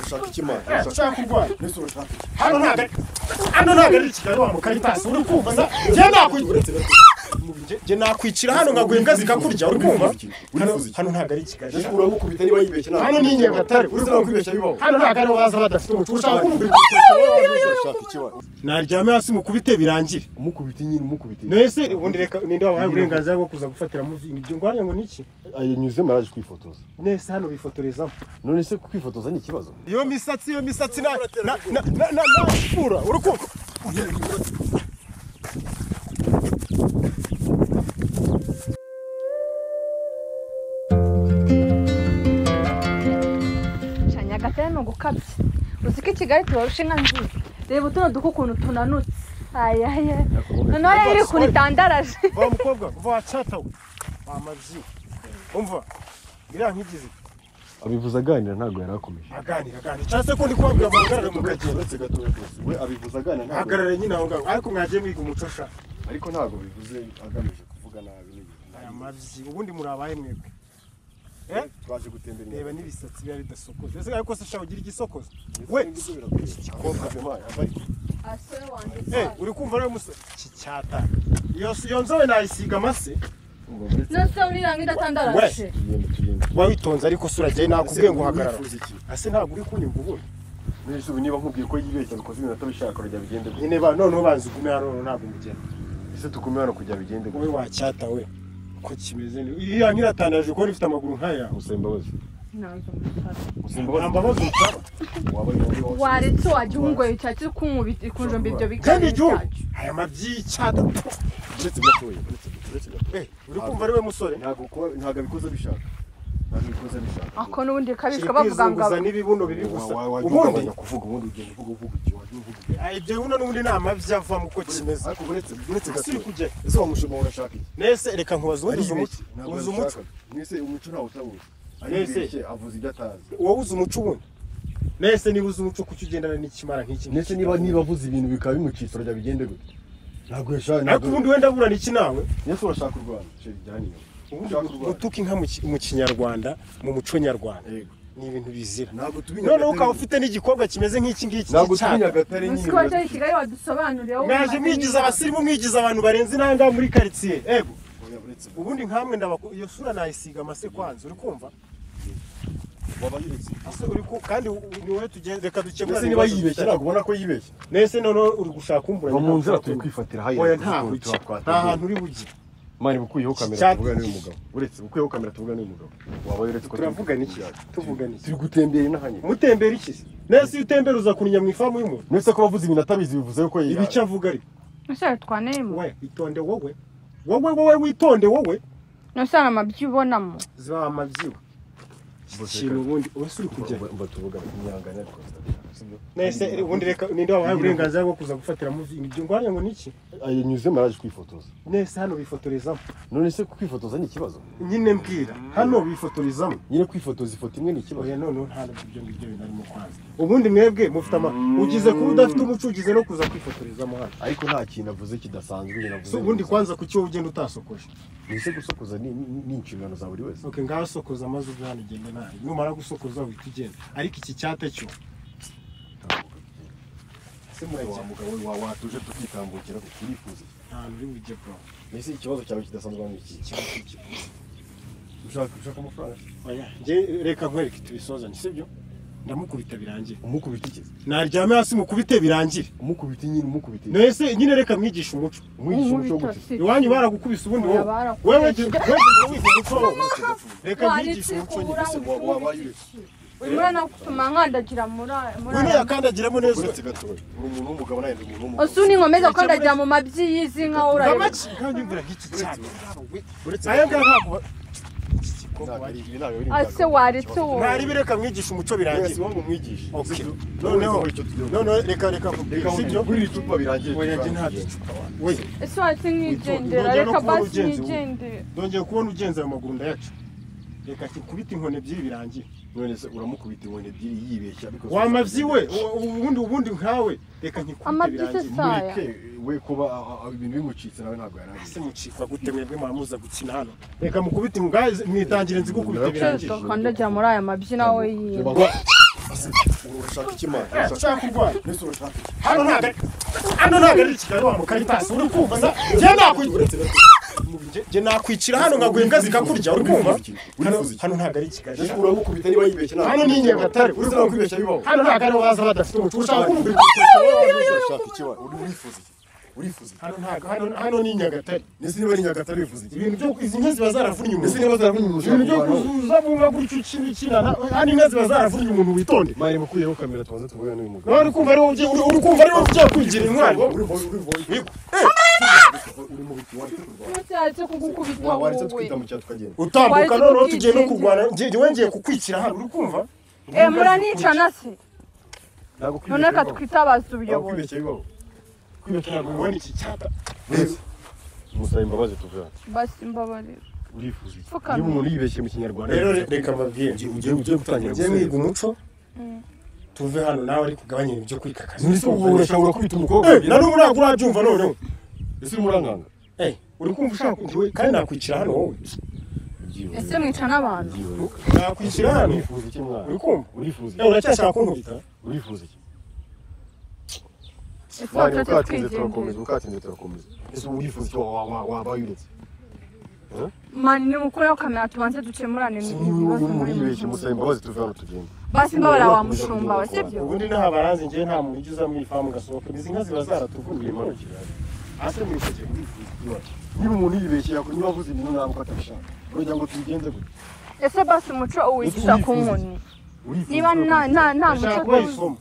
ushaka ikimana ushaka kurwara nese urashaka iki hano ntabwo ari Kigali wa Mukaritasi uri kumva za je nakwicira hano ngaguhembwa zikakurya uri kumva hano ntabwo ari Kigali nese uramukubita niba yibeshye nawe hano ni Nyagatare uri kwibeshya bibaho hano ntabwo ari waza badafite umuco ushaka kumva urashaka ikimana naryame hasi mukubite birangire umukubita nyine umukubita nese ubundi reka ninde wabaye uburenganzira bwo kuza gufatira mu ibyo ngwanya ngo niki ayanyuze maraje kwifotoza nese hano bifotorezamo none se kwifotoza ni ikibazo iyo misatsi na fura urukundo Nyagatare no gukabye uziko Kigali turarusha inka nziza reba utuno dukukuntu tunanutse ayaye none iri kunitandaraje wa mukobwa uva chata amavyi umva gira nkigize abivuza aganira ntago yarakomeje aganira cyase ko ndi kwabwira bagarara mu kagenda uretse gatoya we abivuza aganira ntago agarara nyine aho ngaho ariko mwagiye mwiga umuco sha ariko ntago bivuze agamije kuvuga nabi n'ibintu aya mavyi ubundi murabaye mwebwe twaje gutembera reba n'ibisatsi bya bidasokoza ese ariko se shaho ugira igisokoza we uri kumva rero muso kicyata iyo nzobe nayisiga amase nose urira ngidatandaraje wawitonze ariko suragiye nakubwiye ngo hagarara ase ntabwo uri kunyumva ubu nese ubu niba nkubwiye ko yibeshya bikoze ibintu atabishaka kujya bigende nyine ba none ubanza ugume hano ntabwo mugenda ese tugume hano kujya bigende wowe wacyata we ko kimeze ni iya nkiratandaje ko rifite amaguru nkaya usembabazi ambabazi utaba waretse wagihungoye cyacyo kunkubita ikunjombe ibyo kandi bikari aya mabyicata uretse gatoya uri kumva ari we musore ntago abikoze bishaka ako nubundi kabishwa bavuga ngo n'ibibuno biri gusa ubundi kuvuga ubundi ugenda uvuga iki ibyo buno n'ubundi nama byava mu ko kimeze ariko uretse gasiri kujye ese wamushoma urashaka iki nese reka nkubaza ubundi uzi umuco nese umuco ntawo utabuze nese avuze ibyo atazi wowe uzi umuco ubundi nese niba uzi umuco kuki ugendana n'ikimara nk'iki nese niba avuze ibintu bikaba bimucitse urajya bigende gute ntabwo yashaka ariko ubundi wenda burana iki nawe nese urashaka u Rwanda cyo bijyanye gutuka inka mu kinyarwanda mu muco nyarwanda ni ibintu bizira ntabwo none ukaba ufite n'igikorwa kimeze nk'iki ngiki ntabwo Nyagatare nyine ko cyo Kigali wadusobanuriye mwaje mwigiza abasirimu mwigiza abantu barenze inanga muri quartier ego ubundi nkamwe ndabako iyo sura nayisiga amase kwanza uri kumva wabayiretse uri kandi ni wowe tugende reka dukemura nese niba yibeshye ntabwo ubona ko yibeshye nese none uri gushaka kumbura mu nzira turi kwifatira hayi oya nta hantu uri bugiye mani bukuyeho kamera tuvugana n'uyu mugabo uretse bukuyeho kamera tuvugana n'uyu mugabo wabayiretse ko turavugana iki tuvugana iki turi gutembera n'ahanye mutembera iki nese utembera uza kunya mu ifamu y'umuntu nese ko bavuze ibintu atabizi bivuze ko ibice avuga ari nese twanemo we itonde wowe witonde wowe nose amabyi ubonamo ziba amabyi ikintu ubundi wese uri kujya tuvuga imyanganya ariko nese ubundi reka ninde wabaye uburenganzira bwo kuza gufatira mu ibyo ngwanya ngo niki ayanyuze maraje kwifotoza nese hano bifotorezamo none se kwifotoza ni ikibazo nyine mbwira hano bifotorezamo nyine kwifotoza ifoto imwe ni ikibazo oya none nta ibyo ngibyo binarimo kwanza ubundi mwebwe mufite ugize kuba udafite umuco ugize no kuza kwifotorezamo hano ariko nta kintu avuze kidasanzwe navuze ubundi kwanza kuki wowe ugenda utasokoje nise gusokoza ni inshingano za buri wese okay ngaho sokoza amaze ubwana ugende nabi numara gusokoza uhita ugenda ariko iki cyata cyo wa mugabo watuje tukitambukira turifuza nta uri bujye bro nese ikibazo cyawe kidasanzwe n'iki ushaka amafaranga oya nge reka nkwereke tubisoza sibyo ndamukubita birangire umukubita iki naryame hasi mukubite birangire umukubita nyine umukubita nese nyine reka mwigisha umuco gute iwanyu baragukubisa ubundi wewe reka mwigisha umuco nyine wabayiretse urana kutuma nkandagira muri uri yakandagiramo neza uretse gatoya uri umuntu w'umugabo naye umuntu w'umugabo osuni nkomeza kandagira mu mabyi y'izinka urareba kandi mvura nk'iki cyane aya ngaya ntabwo ase waretse wowe mwari bireka mwigisha umuco birangiye ngo mwigishe noneho reka sibyo kuri iri cupa birangiye oya nje nta gicupa we ese watse nkigendera reka basi nkigendere ndongeye kubona ugenza ayo maguru ndayaca reka kubita inkone ebyiri birangiye none se uramukubita inkone ebyiri yibeshya wamavyi we ubundi nkawe reka nkikubite birangiye we kuba ibintu bimucitse nawe ntabwo yarazi se mucika gute mwebwe mwamuza gukina hano reka mukubite mwitangire nzi gukubita birangiye kandagira muri aya mabyi nawe yiye urashaka ikimana urashaka kurwana mbese urashaka iki hano ntabwo ari Kigali wa mukaritasi uri kumva za njye nakwicira hano nkaguha imbwa zikakurya uri kumva hano ntabwo ari Kigali mbese uramukubita niba yibeshye hano ni Nyagatare uri kwibeshya bibaho hano ntabwo ari baza badafite umuco ushaka kumva urashaka ikimana urifuza iki urifuza hano ni Nyagatare nese niba ari Nyagatare wifuza iki ibintu byo izi nka ziba zaravunnye umuntu nese niba zaravunnye umuntu ibintu byo kuzuza bunga gutyo ukinana hano inka ziba zaravunnye umuntu witonde mari mukuyeho kamera tubanze tuvugane n'uyu mugabo uri kumva ari wowe ugiye kwigira intwari Mucyatse kugukubita waretse wowe. twita mu cyato tukagenda utambuka noneho tugiye no kurwana ngiye kukwicira hano uri kumva Muranicana se. None ka twitabaza ubuyobozi. kwibeshya bibaho kwibeshya ntabwo ubona iki cyata neza musaba imbabazi tuvugane Basi mbabarira. urifuza iki Pfukamye. niba umuntu yibeshye mu kinyarwanda rero reka mbabwire ugiye gutangira ngiye mwiga umuco tuve hano nawe ari kugabanya ibintu byo kwikakaza nise ubu urashobora kwita umukobwa na n'ubu ntabwo urabyumva noneho ese murankanga uri kumva ushaka njyewe kandi nakwicira hano wowe Ese mwica n'abantu. nakwicira hano urifuza iki mwana uri kumva urifuza iki uracyashaka kunkubita urifuza iki Ese mwana watatse ukatinze twigendera. turakomeza ukatinze turakomeza ese urifuza iki wabaye uretse Mani ni mukureho kamera tubanze dukemurane niba umuntu yibeshye musaba imbabazi tuve hano tugende Basi mbabarira wa mushumba we sibyo? ubundi nta baranzi njyewe nta muntu ugize mu ifamu gasohoka izi nka ziba zaratuvuye ase mwifoje niba umuntu yibeshye niba avuze ibintu ntabwo atabishaka kugira ngo tubigenze gutya Ese basi umuco uwigisha ku nkoni. Niba nta muco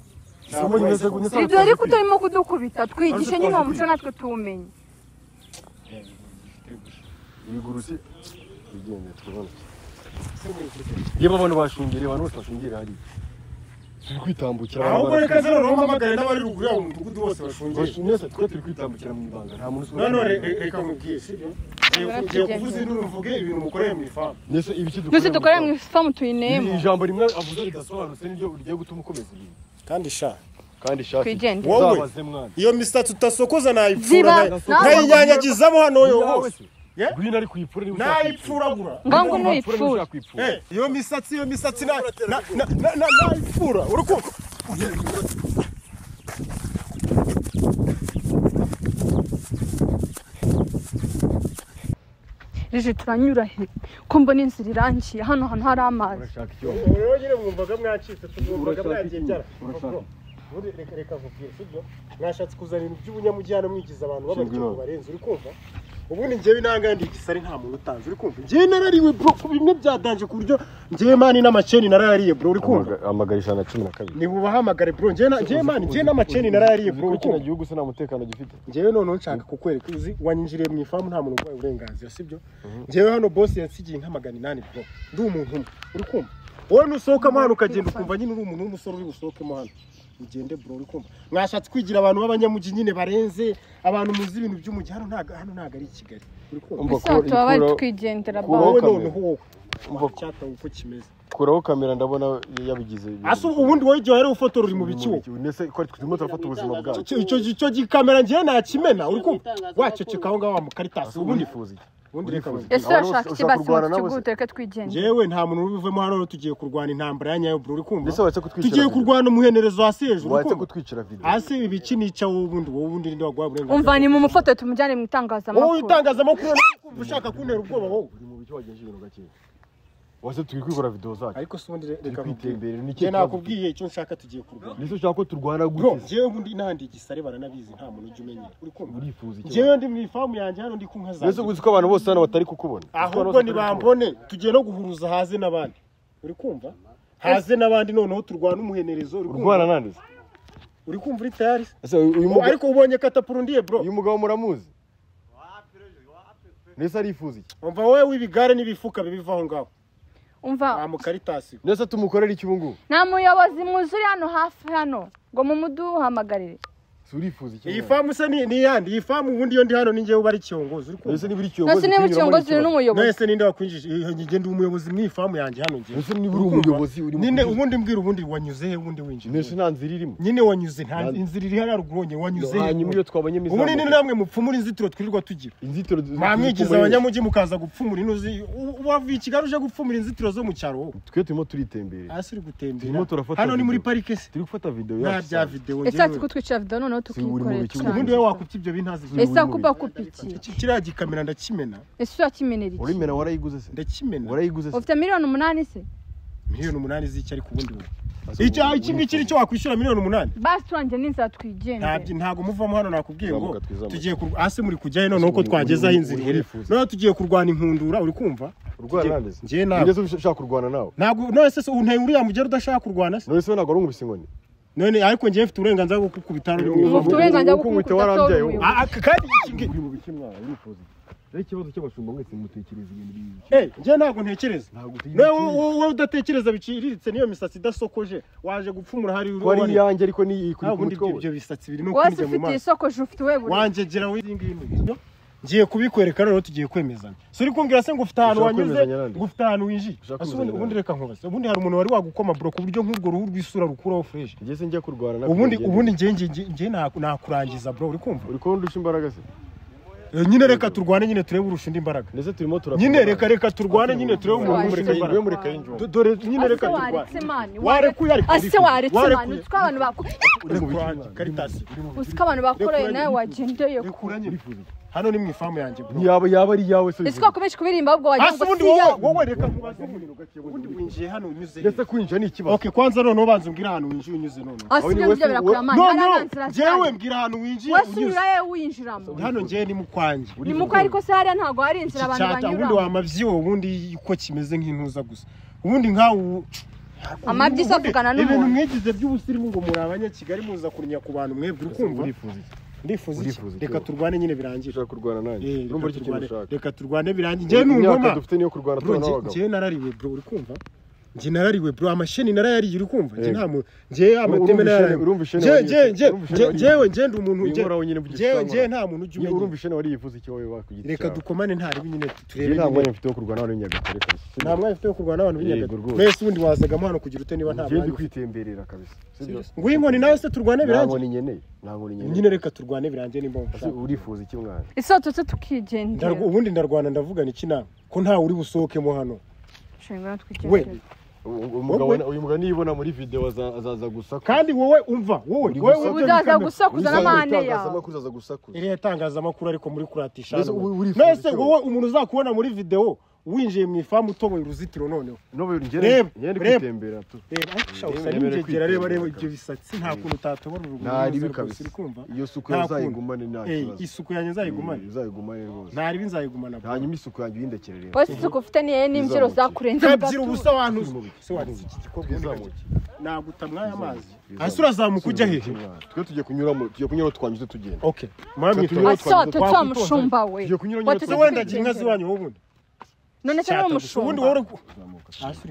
ibyo ariko utarimo kudukubita twigishe nyine uwo muco natwe tuwumenye. ibigurusi tugende tubone niba abantu bashungereye abantu bose bashungereye hariya turi kwitambukira ahubwo reka zero no mpamagare n'abari ruguru yawo umudugudu bose bashungeye bashungereye twe turi kwitambukira mu ibanga nta muntu usubira none reka nkubwiye sibyo ngiye kuvuza induru mvuge ibintu mukoreye mu ifamu nese ibiki Twese dukorera mu ifamu tuyinemo. ijambo rimwe avuze ridasobanutse niryo rigiye gutuma ukomeza ibintu kandi sha kandi shaka Twigende. wowe uzabaze mwana iyo misatsi utasokoza Ziba, nayipfura nkayinyanyagizamo hano hose gwina ari kuyipfura niba nayipfuragura Ngango nuyipfura. iyo misatsi nayipfura uri kumva Rije turanyura he? Ko mbona inzira irangiye hano hari amazi. urashaka icyo rero nyine mwumvaga mwacitse tumwumvaga mwagiye byara reka nkubwire sibyo mwashatse kuzana ibintu by'ubunyamujyana mwigiza abantu b'abaryo barenze uri kumva ubundi njyewe nanga ndi igisare nta muntu utanze uri kumva njyewe narariwe bro ku bimwe byadanje ku buryo njyewe mani n'amaceni narariye bro uri kumva amagara 112 ni bubahamagare bro njyewe mani njyewe n'amaceni narariye bro uri kumva igihugu se nta mutekano gifite njyewe noneho nshaka kukwereka uzi wanyinjiriye mu ifamu nta muntu urwaye uburenganzira sibyo njyewe hano boss yansigiye nka 800 bro ndi umuntu umwe uri kumva wowe nusohokamo hano ukagenda ukumva nyine uri umuntu w'umusore uri busohokemo hano ugende bro uri kumva mwashatse kwigira abantu b'abanyamugi nyine barenze abantu muzi ibintu by'umugi hano ntago ari Kigali uri kumva Ese tuba bari twigendera ba. wowe noneho wowe cyata uko kimeze kuraho kamera ndabona yabigize aso ubundi wowe igihe ari ufotora uri mu biki wowe nese ko turimo turafata ubuzima bwacu icyo gikamera ngiye nakimena uri kumva waceceka aho ngaho wa mukaritasi ubundi ifuza iki Ese urashaka iki basi mu kibuga reka twigendera. Njyewe nta muntu ubivemo hano tugiye kurwana intambara ya nyayo bro uri kumva Ese wace kutwicira tugiye kurwana umuhenerezo hasi hejuru wace kutwicira video hasi ibiki nica wowe ubundi ndi wagwa burenga Umva ni mu mufoto tumujyane mu itangazamakuru. wowe itangazamakuru kumva ushaka kuntera ubwoba wowe uri mu biki wagenje ibintu gake wace turi kwikora video zacu ariko se ubundi reka kwitembere nike nakubwiye icyo nshaka tugiye kurwana nise ushaka ko turwana bro gute njyewe ubundi nahandi igisare baranabizi nta muntu ujya umenya uri kumva urifuza iki njyewe ndi mu ifamu yanjye hano ndi kunka nese uzi ko abantu bose hano batari kukubona ahubwo nibambone tugiye no guhuruza haze n'abandi uri kumva haze n'abandi noneho turwana umuhenerezo uri kumva urwana nandeze uri kumva uri tayari ese uyu mugabo ariko ubonye katapuru ndiye bro uyu mugabo muramuzi nese arifuza iki umva wowe w'ibigare n'ibifuka bibivaho ngaho Umva amukaritasi nese tumukorera iki ubungu nta muyobozi mwuzuri hano hafi hano ngo mumuduhamagarire. Urifuza iki? Iyi famu se ni yandi, iyi famu ubundi yo ndi hano ninjye ubari cyongozi uri Ese kumva. niba uri cyongozi. Nase niba cyongozi n'umuyobozi. Nese ninde wakwinjije njye ndi umuyobozi mu ifamu yanjye hano njye. Ese niba uri umuyobozi uri Ninde ubundi mbwira ubundi wanyuze he ubundi winjije. Nese nta nzira irimo. Nyine wanyuze nta inzira iri hano rugronye wanyuze. Hanyuma iyo twabonye mizamu. Ubundi ni namwe mupfumura inzitiro twirirwa tugira. Inzitiro Mamwigiza abanyamujyi mukaza gupfumura inuzi wavuye Kigali uje gupfumura inzitiro zo mu cyaro. Twe turimo turitembere. Asi uri gutembera. Turimo turafata. Hano ni muri parike se. Turi gufata video Nta yacu. bya video Ese ati kutwicara video noneho tukikorera. ubundi we wakupfa ibyo bintazi. Ese akupa kupiki. Kiriya gikamera ndakimena. Ese urakimenera iki? Urimena warayiguze se? Ndakimena. Warayiguze se? Ufite 8,000,000 se? 8,000,000 z'iki ariko ubundi we. Iki ngiki cyo wakwishyura 8,000,000. Basi turanje n'inzira twigendera. Ntago muvamo hano nakubwiye ngo Twizamuka. tugiye hasi muri kujyayo none uko twagezaho inzira ihera. None tugiye kurwana inkundura uri kumva? Urwana nandeze. Ngiye nawe. Ngeze ushaka kurwana nawe. Ntago none se unteye uriya mugero udashaka kurwana se? None se ntago arungubise inkoni. None ariko ngiye mfite uburenganzira bwo kukubita hano. Ufite uburenganzira bwo kukubita warambyaye. Kandi iki uri mu bikimwa urifuza. Rero ikibazo cy'abashumba mwese mutekereza ibintu bibi. Njye ntago ntekereza. Wowe udatekereza biciriritse niyo misatsi idasokoje waje gupfumura hari uri. Wari yanjye ariko ni kuri kumutwe. Ibyo bisatsi biri no kunjya mu maso. Wasi isokoje ufite wewe. Wangegera w'ingino. Ngiye kubikwereka rero tugiye kwemezana. So uri kumbwira se ngo ufite ahantu wanyuze, ngo ufite ahantu winjiye. Ubundi reka nkubaze. Ubundi hari umuntu wari wagukoma bro ku buryo nk'ubwo ruhu rw'isura rukuraho fresh. Ngiye se njya kurwana na. Ubundi ngiye nakurangiza bro uri kumva. Uri ko ndusha imbaraga se? Nyine reka turwane nyine turebe urusha indi mbaraga. Ndetse turimo nyine reka turwane nyine turebe umuntu muri kayinjoro. Muri kayinjoro. Dore nyine reka turwane. Warekuye ariko. Ase waretse mani utwa abantu bako. Karitasi. Usika abantu bakoreye nawe wagendeye ku. Hano ni mu ifamu yanjye bro. Yaba ari yawe se. Ese kwakomeje kubirimba ahubwo wagira ngo siya. Wowe reka nkubaze ubundi winjiye hano unyuze. Ndetse kwinjira ni ikibazo. Okay kwanza none ubanza umbwira hano winjiye unyuze none. Asibyo byo birakura mani. No jewe mbwira hano winjiye unyuze. Wasubiraye winjiramo. Hano ngiye ni mukwanjye. Ni muko ariko se hariya ntago hari inzira abantu banyura. Ubundi wamavyiwo ubundi uko kimeze nk'intuza gusa. Ubundi nkawo amabyi savugana n'umuntu. Ibintu mwigize by'ubusirimu ngo muri abanyakigali muza kurinya ku bantu mwebwe urukumva. Ndifuza reka turwane nyine birangira. Ushaka kurwana nanjye. Urumva icyo kintu ushaka. Reka turwane birangira. Ngiye n'ungoma. Dufite niyo kurwana n'abagabo. Ngiye narariwe bro uri kumva? Ngiye narariwe bro amasheni narayariye uri kumva? Ngiye nta ngiye amateme narariwe. Ngiye ndi umuntu ngiye nta muntu ujye umenya. Urumva ishene wari yifuza iki wowe bakugitira. Reka dukomane ntari nyine turebe. Nta mwanya mfite wo kurwana n'abantu b'Inyagatare kabisa. Nta mwanya mfite wo kurwana n'abantu b'Inyagatare. Mwese ubundi wazagamo hano kugira ute niba nta mwanya. Ngiye kwitemberera kabisa. Ngo inkoni nawe se turwane birangiye. Ntabwo ni nyene. Nyine reka turwane birangiye nimba mfasha. Urifuza iki mwana? Isoto tse tukigendera. Ubundi ndarwana ndavugana iki na ko nta uri busohokemo hano. Shengana twigendera. Uyu mugabo nibona muri video azaza gusaka. Kandi wowe umva wowe uzaza gusakuza n'amane yawe. Itangazamakuru azaza gusakuza. Iri yatangazamakuru ariko muri kuratisha. Nese wowe umuntu uzakubona muri video winjiye mu ifamu utoboye uruzitiro noneho. Ngende kwitembera tu. Reba reba ibyo bisatsi nta kuntu utatobora uruguru. Ntari bikabisa. Iyo suku yazayigumane nta kibazo. Isuku yanjye nzayigumane. Izayigumane rwose. Ntari binzayigumana. Hanyuma isuku yanjye yindekere rero. Wese isuku ufite niye n'imbyiro zakurenze gato. Kabyira ubusa wantu. Se wari iki gikorwa zamuki. Naguta mwaya amazi. Asura zamuka ujya he? Twe tugiye kunyura twanyuze tugenda. Okay. Mwami asoto twamushumba we. Wateze wenda gingazi wanyu wobundi. None se no mushumba. Ubundi wowe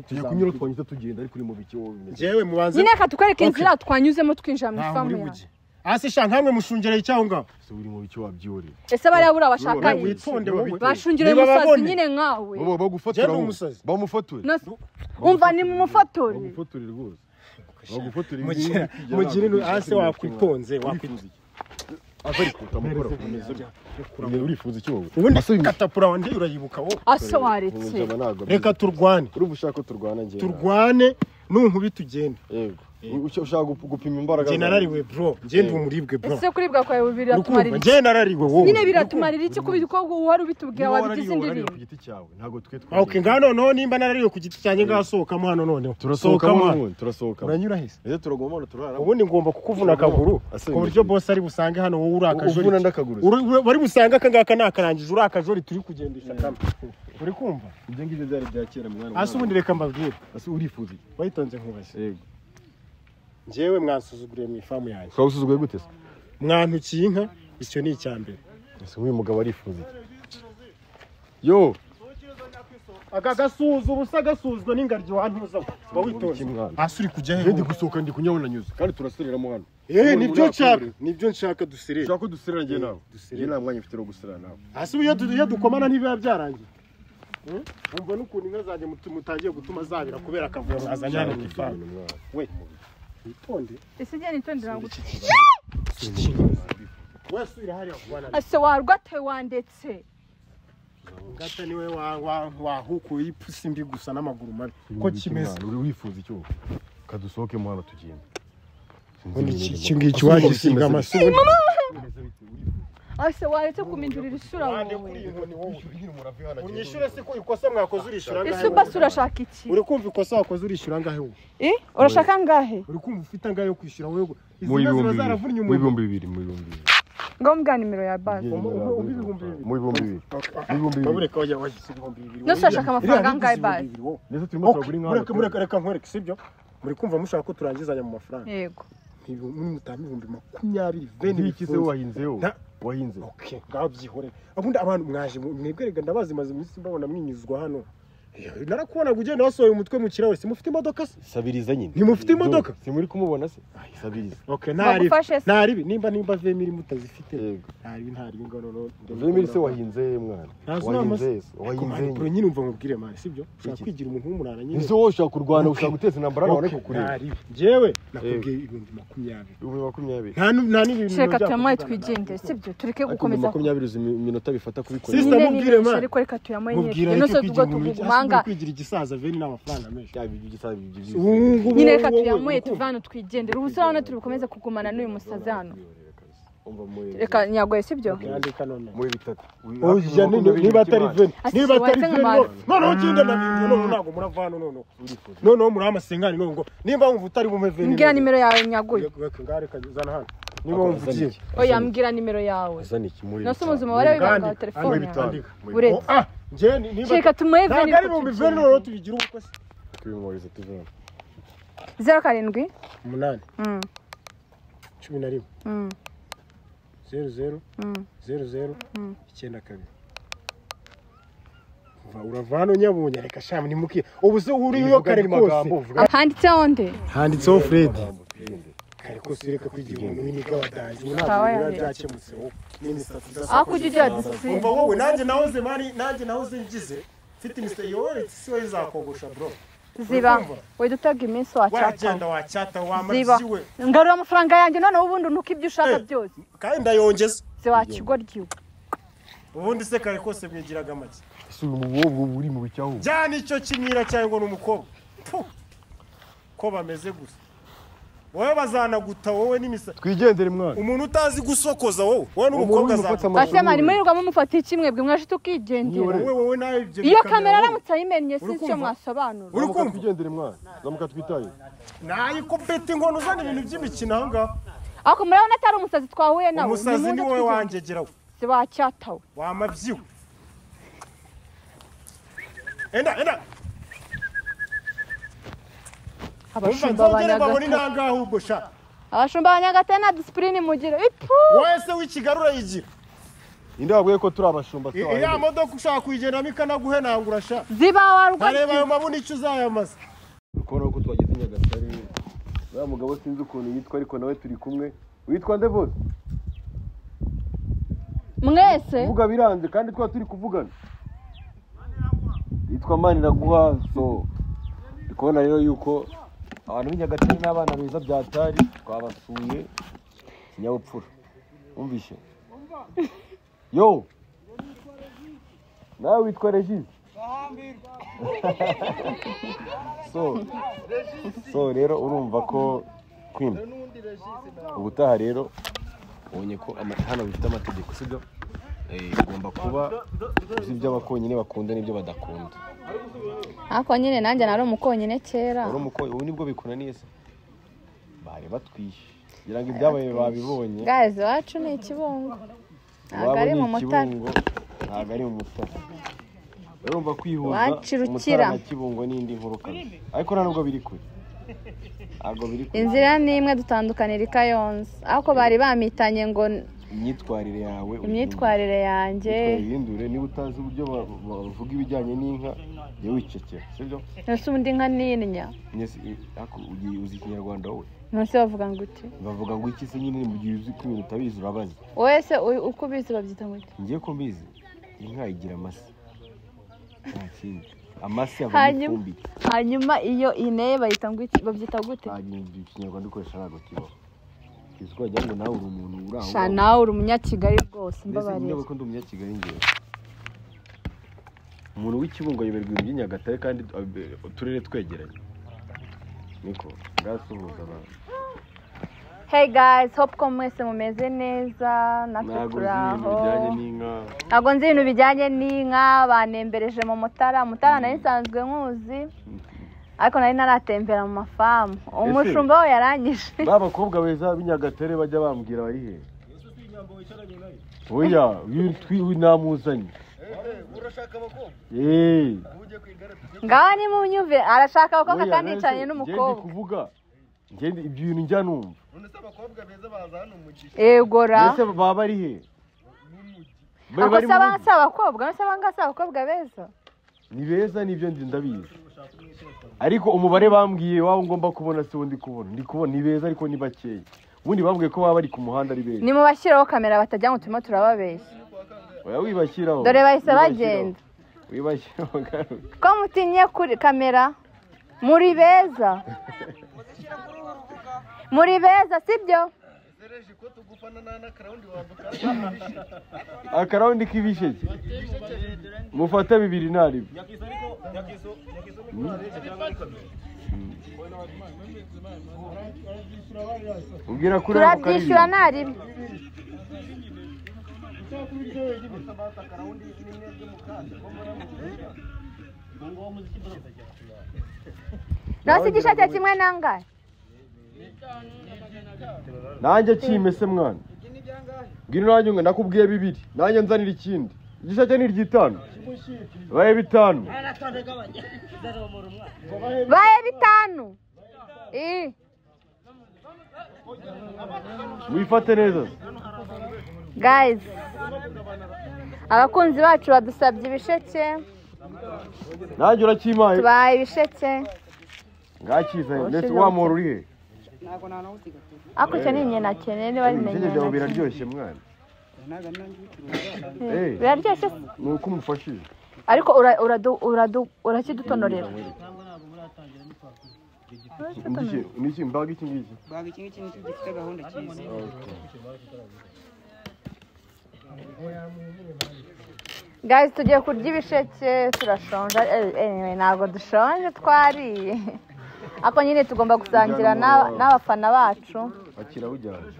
tugiye kunyura twanyuze tugenda ariko uri mu biki wowe bimeze. Jewe mubanze. Nyine ka tukwereka inzira twanyuzemo twinjira mu ifamu yawe. Ase sha nkamwe mushungereye cyaho ngaho. Se uri mu biki wabyore. Ese bari abura bashaka witonde wowe. Bashungire musazi nyine nkawe. Bo bagufatira umusazi. Bamufature. Umva ni mu mufatore. Bamufature rwose. Bagufatire mugire ase wakwitonze wakwitonze. Afariko tamukora kumeza. Urifuza iki wowe? Ubundi katapura wandi urayibuka wowe. Ase waretse. Reka turwane. Urumva ushaka turwana ngiye. Turwane nunkubi tugende. Yego. Ushaka gupima imbaraga. Nje narariwe bro. Nje ndi umuribwe bro. Ese kuribwa kwawe biratumarira. Nje narariwe wowe. Nyine biratumarira iki kubiko wari ubitubwira wabigize indirimbo. Ku giti cyawe ntago twe twa. Okay ngano no nimba narariwe ku giti cyanjye ngasohokamo hano none. Turasohoka. Uranyura hise. Ese turagoma hano turara. Ubundi ngomba kukuvuna akaguru. Ku buryo boss ari busange hano wowe uri akajori. Uvuna ndakaguru. Bari busange akangaka nakarangije uri akajori turi kugendesha kamwe. Uri kumva? Ibyo ngibyo byari bya kera mwana. Ase ubundi reka mbabwire. Ase urifuza iki? Wayitonze nkubaze. Yego. Njewe mwansuzuguriye mu ifamu yanjye. Twasuzuguye gute se? Mwantukiye inka icyo ni icyambere. Ese uyu mugabo arifuza iki? Yo. agasuhuza ubusa agasuzwa n'ingaryi wantuza ngo witonze hasi uri kujya ndi gusohoka ndi kunyabona nyuze kandi turasereramo hano nibyo nshaka duserera ushaka ko duserera njye nawe njye nta mwanya mfite wo guserera nawe hasi iyo dukomana ntibiba byarangiye umva n'ukuntu inka zanjye mutangiye gutuma zabira kubera akavuyo mwazanye hano mu ifamu we witonde ese njye nitondera ngo wese uri hariya kubana ase warwate wandetse ngata niwe wahukuye ipusi mbi gusa n'amaguru mabi ko kimeze uri wifuza icyo kadusohokemo hano tugenda iki ngiki wagisiga amasura ase waretse kumindurira isura wowe unyishure se ko ikosa mwakoze urishura ngahe ese basi urashaka iki uri kumva ikosa wakoze urishura ngahe wowe urashaka ngahe uri kumva ufite ngahe yo kwishyura wowe mu bihumbi bibiri ngo mbwa nimero ya base mu bihumbi bibiri nusashaka amafaranga ngahe base nese turimo turagura inka reka nkwereke sibyo muri kumva mushaka ko turangizanya mu mafaranga yego ibihumbi 20 veni ikize wahinzeho wahinze okay ngaho byihore abundi abantu mwaje mwebwerega ndabazi maze iminsi mbabona mwinyuzwa hano narakubona ugenda wasohoye umutwe mu kirahure simufite imodoka se sabiriza nyine ntimufite imodoka simuri kumubona se sabiriza okay ntari nimba vemiri mutazifite ntari ngono vemiri se wahinze mwana wahinze pro nyine umva mubwire mani sibyo ushaka kwigira umuntu w'umurana nyine nizo woshaka kurwana ushaka guteza intambara nawe kukureba jewe nakubwiye ibihumbi 20 nta n'ibintu sheka tuyamaye twigendere sibyo tureke gukomeza 20 iminota bifata kubikora sister mubwire mani ariko reka tuyamaye nyine no se tugo tugumanga kwigira igisaza veni n'amafaranga menshi igisaza nyine reka tuyamuye tuvana twigendere ubusabana turi bukomeze kugumana n'uyu musazi hano reka nyagoye sibyo muri bitatu niba atari veni none ugenda na bintu none ntago muravana none muri amasengani none ngo nimba wumva utari bume veni mbwira nimero yawe nyagoye ngareka zana hano niba wumva ugiye oya mbwira nimero yawe zana iki muri nase umuzima wari wibanga wa telefone uretse reka tumuhe veni ntabwo ari ibihumbi veni none tubigira ubukwe se twimuriza tuvana 07 8 11 00 00 92 uravana unyabunye reka shamu nimukiye ubuze uriyo kare kose handitseho nde handitseho Fred kare kose reka kwigira umuntu w'iniga wadaje ntabwo byakemutse akujije discipline umva wowe nanjye nahoze ngize mfite imisoro yowe siwe izakogosha bro ziba we dutaga iminsi wacata wamabyiwe ngarura amafaranga yanjye none ubundi nuko ibyo ushaka byose kandi ndayongeza se wakigoryiwe ubundi se kare kose mwigiraga amaki ubu uri mu bicyaho jyana icyo kimwira cyawe ngo n'umukobwa ko bameze gusa wowe bazanaguta wowe n'imisa twigendere mwana umuntu utazi gusokoza wowe n'umukobwa azana asema nimurirwa mumufata ikimwe bwe mwashite ukigendera wowe nawe ibyo iyo kamera aramutse ayimenye sinzi cyo mwasobanura uri kumva twigendere mwana zamuka twitaye nayi ko beti inkono uzana ibintu by'imikino aho ngaho ako murabona atari umusazi twahuye nawe umusazi ni wowe wangegeraho se wacyatawe wamabyiwe enda abashumba banyagatare na discipline mugira wese w'ikigarura yigira indabwiye ko turi abashumba iya modoka ushaka kuyigendamo ikanaguhenangura sha ziba warwa areba ayo mabuni icyo uzayamaza ukora ko twageze Nyagatare wa mugabo sinzi ukuntu yitwa ariko nawe turi kumwe witwa nde bose mwese vuga biranze kandi twa turi kuvugana yitwa Maniraguha so ndikubona rero yuko abantu b'Inyagatare n'abana beza byatari twabasuye kinyabupfura umvishe yo nawe witwa Regis so rero urumva ko kwimba ubutaha rero ubonye ko hano bifite amategeko sibyo ugomba kuba uzi ibyo abakonyine bakunda n'ibyo badakunda ako nyine nanjye nari umukonyine kera ubu nibwo bikunaniye se bari batwishe kugira ngo ibyabaye babibonye guys wacu ni ikibungo ntabwo ari mu mutara ntabwo ari mu mutara urumva kwihuza wacirukira na kibungo n'indi nkuru kabisa ariko ntabwo biri kure inzira ni imwe dutandukanira ikayonza ariko bari bamitanye ngo imyitwarire yanjye yanjye ihindure niba utazi uburyo bavuga ibijyanye n'inka jya wicecekera sibyo ese ubundi nka ninya uzi ikinyarwanda wowe nose bavuga ngo iki bavuga ngo iki se nyine mu gihe uzi ko ibintu utabizi urabaza wese uko ubizi babyita ngo iki ngiye ko mbizi inka igira amase nta kindi amase avamo ifumbire hanyuma iyo ineye bayita ngo iki babyita gute ikinyarwanda ukoresha ntabwo kibaho kizi ko wagira ngo nawe uri umuntu uri aho sha nawe uri umunyakigali rwose mbabarira niba ko ndi umunyakigali ngewe umuntu w'ikibungo ayoberwa ibintu by'Inyagatare kandi uturere twegeranye niko ngasuhuza abantu. Hey guys, hope ko mwese mumeze neza natwe turaho. Ntago nzi ibintu bijyanye n'inka banembereje mu Mutara nari nsanzwe nkuzi ariko nari naratembera mu mafamu umushumba we yaranyishe babakobwa beza b'Inyagatare bajya bambwira bari he oya namuzanye urashaka abakobwa ngaho ni mu nyuve arashaka abakobwa kandi yicanye n'umukobwa kuvuga ngende ibyo bintu njya numva none se abakobwa beza baza hano mu gihe egora ese baba bari he ako saba abakobwa nose abangasa abakobwa beza ni beza nibyo ndabizi ariko umubare bambwiye wabo ngomba kubona se ndi kubona ni beza ariko ni bakeya ubundi bambwiye ko baba bari ku muhanda ari beza ni mu bashyiraho kamera batajya ngo turimo turababeshya oya wibashyiraho dore bahise bagenda wibashyiraho ko mutinye kuri kamera muri beza sibyo akarawundi k'ibisheke mufata 2 nari ubwira kuri turabyishyura nari nasi igisheke kimwe nangahe nanjye kimese mwana ngino nanjye nakubwiye 2 nanjye nzanira ikindi igisheke ni 5 baye 5 wifate neza guys abakunzi bacu badusabye ibisheke nanjye urakimaye tubaye ibisheke ngakiza ndetse wamura uri he ntago nanawusiga ako cyane nyine nakene niba bimenye ibyo biraryoshye mwana biraryoshye nuko umufashije ariko urakidutonorera niki mbaga iki ngiki gifite gahunda cyiza guys tugiye kurya ibisheke turashonje ntabwo dushonje twariye ako nyine tugomba gusangira n'abafana bacu akira ujyanye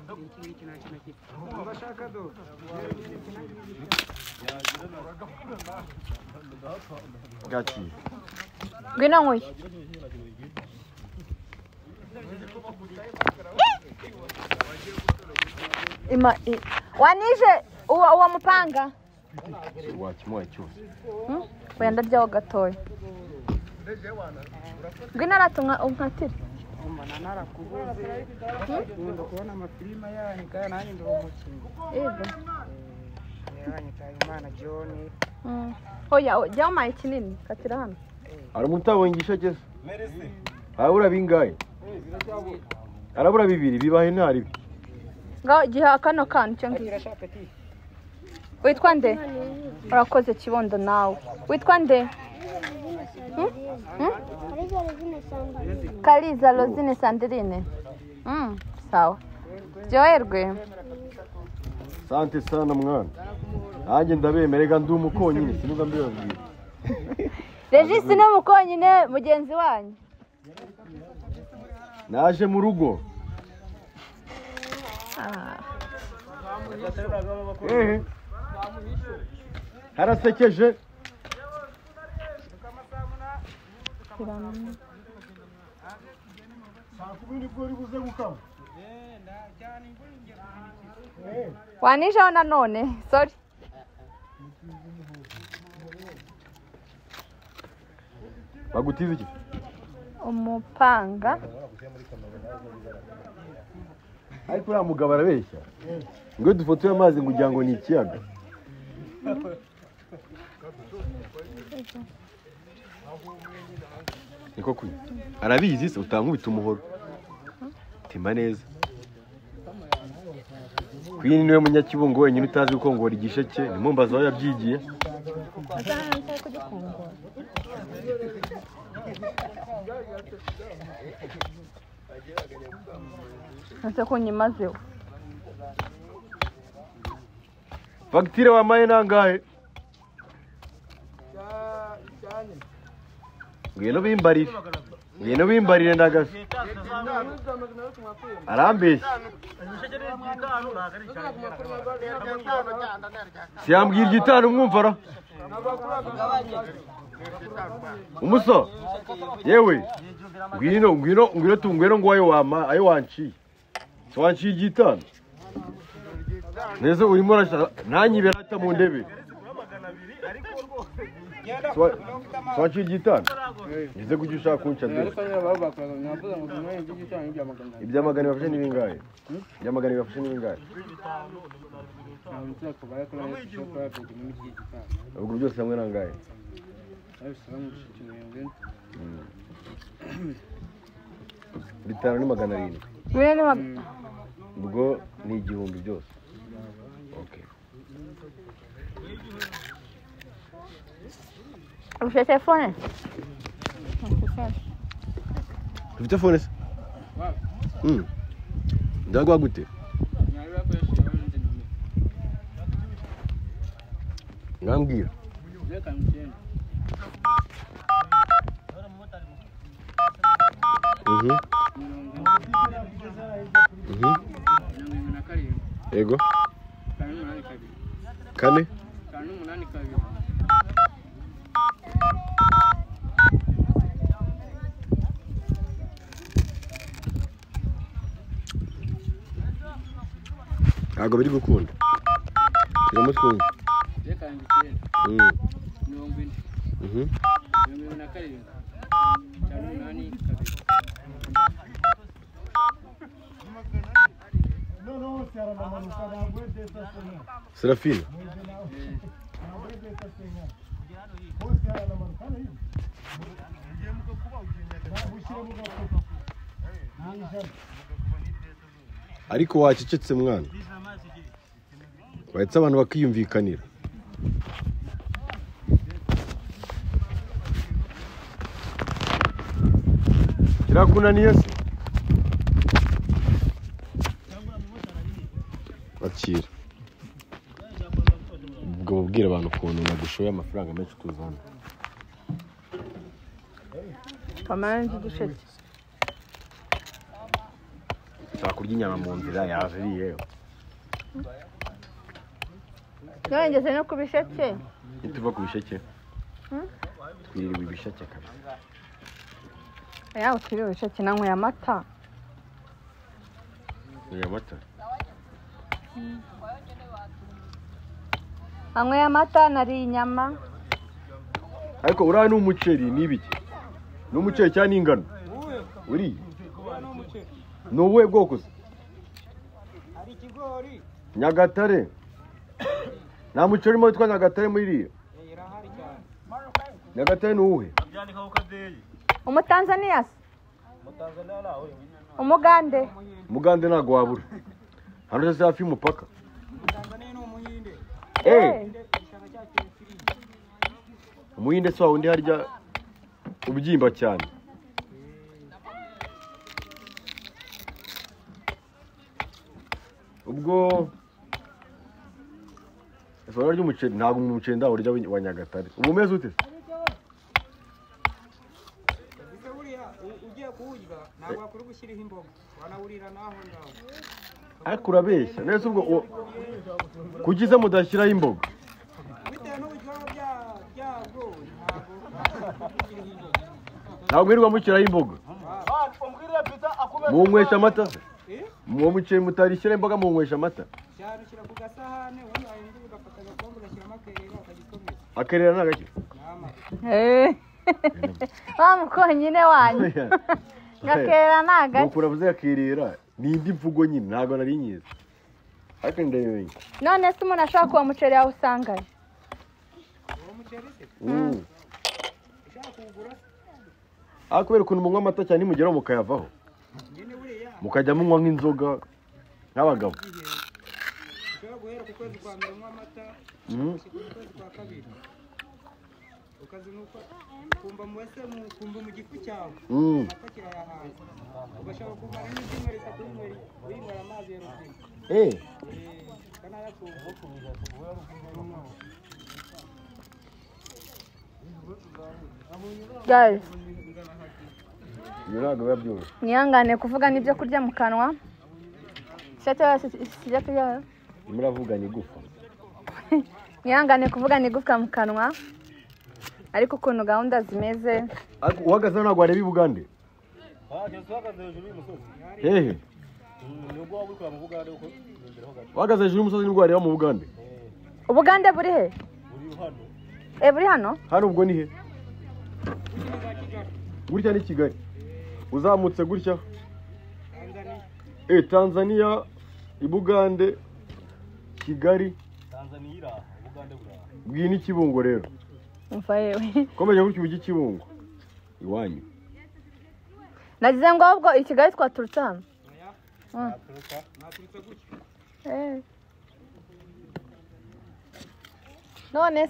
gaki ngwino nkuye wanije uwa mupanga wakimwaye cyose wenda ryaho gatoya ngwino aratunga unkatire mbona narakubuze nkunda kubona amafilime yanyu kandi nanjye ndi umukinnyi yego yanyitaye Imana John hoya jya umaye kinini katira hano aramutabonye igisheke se arabura bingahe arabura 2 bibahe ntari ngaho giha kano kantu cyo ngiye witwa nde urakoze kibondo nawe witwa nde Kaliza Rosine Sandrine sawa byoherwe sante sana mwana nanjye ndabemerega ndi umukonyine sinuga mbibabwira Regis ni umukonyine mugenzi wanyu naje mu rugo harasekeje wanijeho nanone sorry bagutiza iki umupanga ariko uriya mugabo arabeshya ngo dufotoye amazi ngo ugira ngo ni ikiyaga niko kuyi arabizi se utankubita umuhoro tema neza Queen niwe munyakibungo wenyine utazi gukongora igisheke nimumbaza aho yabyigiye Nse ko nyimazeho Fagitire wamaye nangahe Ngeno bimbarire ndagase arambeshye Siyambwira igitano mwumvara Umuso yewe ngwino tungwero ngo ayo wanciye Swanciye igitano Neza urimo ntanyibera ata mu ndebe Swanciye igitano Ngize kujya ushaka kunca de Ibyamagana bafashe n'ibingahe Ibyamagana bafashe n'ibingahe Ubwo byose hamwe nangahe Bitano ni 700 Ubwo ni igihumbi byose Okay Ufite telefone? Ufite telefone se? Ndagwa gute? Ngambwira. Ego. Kane? Ntabwo biri gukunda Kiramo twumva Serafina Ariko wacecetse mwana Wahetse abantu bakiyumvikanira Kirakunaniye se Bakira Ubwo bubwira abantu ukuntu nagushoye amafaranga menshi tuzana Kamanzi gisheke Sakurya inyama mu nzira yaziriye Ngeze no kubisheke Ituva ku bisheke Twiriwe ibisheke kabisa Yawe twiriwe ibisheke nanywe amata Amata Anywe amata nari inyama Ariko uriya ni umuceri n'ibiki Ni umuceri cyangwa n'ingano Uri Ni ubuhe bwoko se Hari ikigori Nyagatare Nta muceri mo witwa Nyagatare muri iriya irahari cyane Nyagatare ni uwuhe Umutanzania se Umugande Umugande ntago wabura Hano se hafi y'umupaka Tanzania ni umuhinde ishaka cyakira firi Umuhinde se wundi harya ubyimba cyane Ubwo Ifara ry'umuceri ntago umuceri ndawurya wa Nyagatare Umumeze ute ugiye kuwurya ntabwo wakora gushyiraho imboga wanawurira naho ngaho Ariko urabeshya nese ubwo kugize mudashyiraho imboga bitewe n'uburyohe byabwo Ntabwo wirirwa mushyiraho imboga Munywesha amata se Muwo muceri mutarishyira imboga munywesha amata cyarushyira ku gasahane ubundi wahindura ugafata agakombe ugashyiramo akerera ukagikomeza Akerera nagake Wamukonyine wanyu Gakera nagake Mukura vuze akerera Nindi mvugo nyine ntago nari nyiza Ariko ndayewe None se umuntu ashaka kuwa muceri yawe usangaye uwo muceri se ushaka kubera ukuntu munywa amata cyane nimugeraho mukayavaho mukajya munywa nk'inzoga nk'abagabo. ushobora guhera ku kwezi kwa mbere unywa amata ugashyika mu kwezi kwa kabiri ukazinuka kumva mu gifu cyawe amata kirayahaza ugashobora kumara n'ibyumweru 3 winywera amazi ya robine guys ntabwo biba byoroshye. mwihangane kuvuga n'ibyo kurya mu kanwa muravuga ni gufa. mwihangane kuvuga ni gufwa mu kanwa ariko ukuntu gahunda zimeze. Uhagaze ntabwo wareba i Bugande? Hehe uhagaze hejuru y'umusozi nibwo wareba mu Bugande? Ubugande buri he? Buri hano? Hano ubwo ni he? Gutya ni Kigali uzamutse gutya Tanzania, i Bugande, Kigali, bw'i ni Kibungo rero. Umva yewe Komeje gutya ubugi Kibungo iwanyu. Nagize ngo ahubwo i Kigali twaturutse hano. None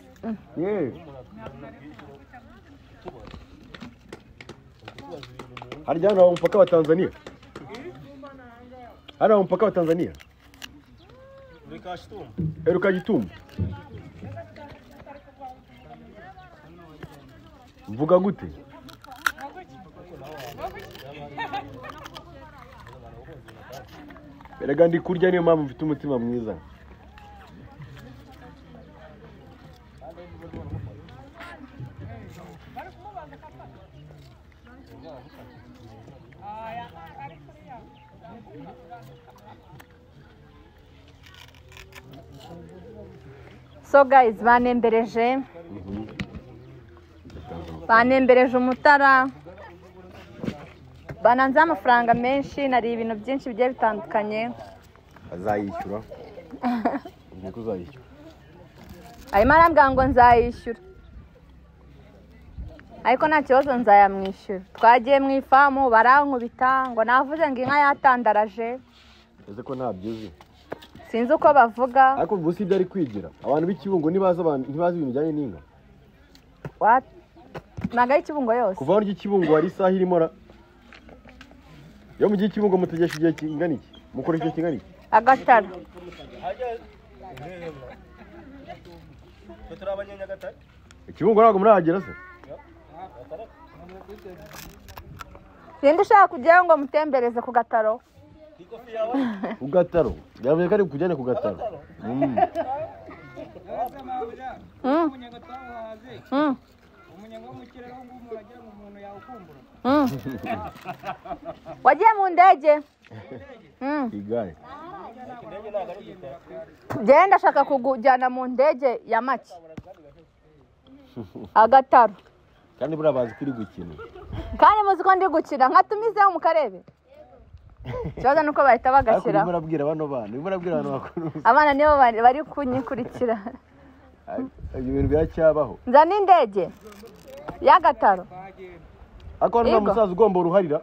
harya hano mpaka wa Tanzania? Hano mpaka wa Tanzania? Rukagitumba. Mvuga gute? Berega ndi kurya niyo mpamvu mfite umutima mwiza. So guys, banembereje umutara, bananze amafaranga menshi, nari ibintu byinshi bigiye bitandukanye. Azayishyura. Niko uzayishyura. Arimo arambwira ngo nzayishyura, ariko nta kibazo nzayamwishyura. Twagiye mu ifamu barankubita ngo navuze ngo inka yatandaraje. Ese ko ntabyuzi? Sinzi uko bavuga. Ariko ubu si byari kwigira. Abantu b'Ikibungo ntibazi ibintu bijyanye n'inka. What? Naga y'Ikibungo yose. Kuva hano y'Ikibungo hari isaha irimo ra. Yo mu gihe Ikibungo mutegesha igihe kingana iki? Mukora igihe kingana iki? Agatara. Ikibungo ntabwo murahagera se? Sindi ushaka kujyayo ngo mutembereze ku gataro. Ku gataro? Yavuye ko ari kujyana ku gataro. Wagiye mu ndege? Igare. Genda ndashaka kujyana mu ndege ya make. Agataro. Kandi burabazi kuri gukina. Kandi muzi ko ndi gukina nkatumizeho mu karebe. Cyaza nuko bahita bagashyira. Ariko murabwira bano bana, murabwira abantu bakuru. Abana nibo bari kunyikurikira. Ibintu byacyabaho. Nzana indege y'Agataro. Ako na musaza ugomba uruharira.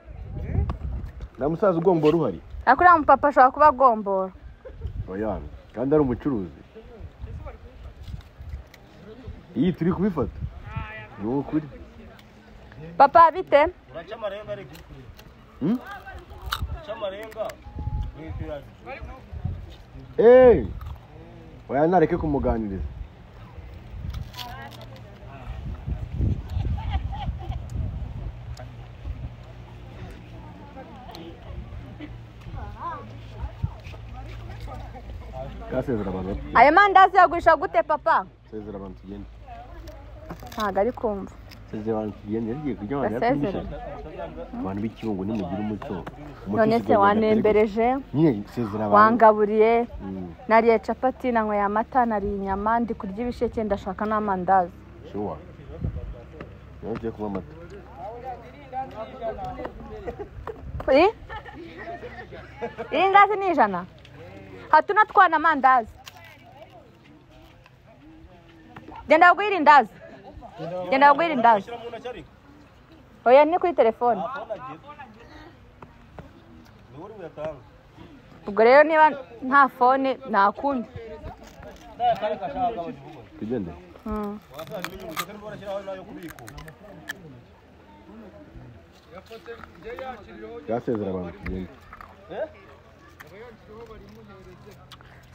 Na musaza ugomba uruhari. Akuriya mu papa ashobora kuba agombora. Oya, kandi ari umucuruzi. Iyi turi kubifata. Ni ukuri. Papa bite? Uraca amarenga ariko. Chamarenga. Oya nareke kumuganiriza. Kasezera abantu. Ayo mandazi yagurisha gute papa? Sezera abantu tugende. Ntago ari kumva. Sezera abantu tugende yagiye kujya abantu yatumisha. Abantu b'Ikibungo nimugira umuco. None se wanembereje? Nyine sezera abantu. Wangaburiye. Nariye capati nanyweye amata, nariye inyama, ndi kurya ibisheke, ndashaka n'amandazi. Sure. Yagiye kunywa amata. Irindazi ni 100. Hatuna twana amandazi. Genda kwirindazi. genda bagwira indazi oya ni kuri telefone ubwo rero niba nta fone nta kundi tugende yasezera abantu tugende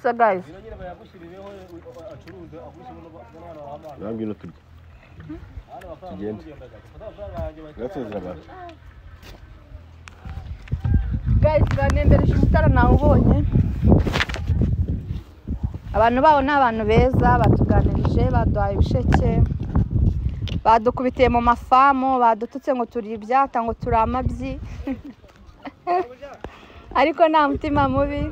so guys ngwino turye tugende yasezera abantu guys banembereje umutara nawe ubonye abantu baho ni abantu beza batuganirije baduhaye ibisheke badukubitiye mu mafamu badututse ngo turi ibyata ngo turi amabyi ariko nta mutima mubi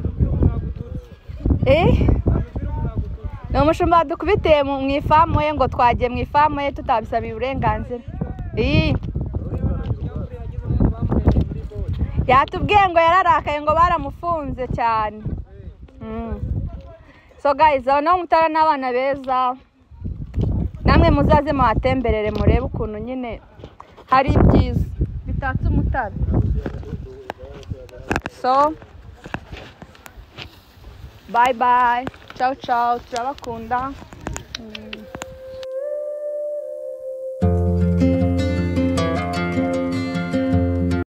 ni umushumba badukubitiye mu ifamu ye ngo twagiye mu ifamu ye tutabisabiye uburenganzira yatubwiye ngo yararakaye ngo baramufunze cyane so guys abo nabo mutara n'abana beza namwe muzaze muhatemberere murebe ukuntu nyine hari ibyiza bitatse umutara so bye bye ciao ciao turabakunda